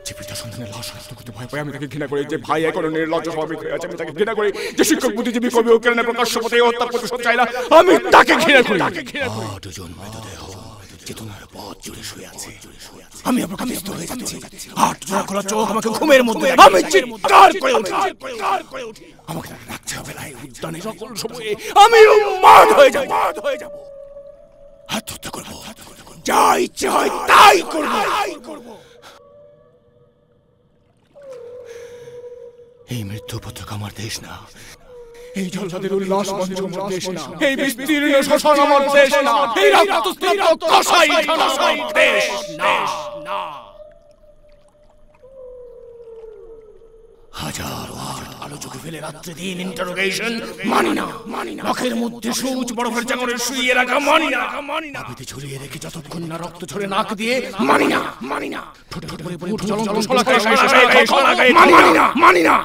যে পিতা সন্তানের লাশ শনাক্ত করতে ভয় পায় আমি তাকে ঘৃণা করি, যে ভাই এখনো নির্লজ্জ স্বাভাবিক হয়ে আছে আমি তাকে ঘৃণা করি, যে শিক্ষক বুদ্ধিজীবী কবি ও কেরানে প্রকাশ্য পথে হত্যার প্রতিশোধ চায় না আমি তাকে ঘৃণা করি। দুজন মৃতদেহ চেতনার পথ জুড়ে শুয়ে আছে, আমি অপ্রকাশিত হয়ে যাচ্ছি। আট জোড়া খোলা চোখ আমাকে ঘুমের মধ্যে, আমি চিৎকার করে উঠি, আমাকে রাখতে হবে না উদ্যানে সকল সময়ে, আমি উন্মাদ হয়ে যাব, আত্মহত্যা করবো, যা ইচ্ছে হয় তাই করবো। এই মৃত্যু উপত্যকা আমার দেশ না, এই জলসাদের উল্লাস মঞ্চ আমার দেশ না, এই বিস্তীর্ণ শ্মশান আমার দেশ না, এই রক্তস্নাত কসাইখানা আমার দেশ না। হাজার আলো চোখে ফেলে রাত্রে দিন ইন্টারোগেশন মানি না, নখের মধ্যে সূচ বরফের চাঙড়ে শুইয়ে রাখা মানি না, আবিতে ঝুলিয়ে রেখে যতক্ষণ না রক্ত ঝরে নাক দিয়ে মানি না, ঠোঁটে করে পড়ে জ্বলন্ত শলাকায় মানি না, মানি না,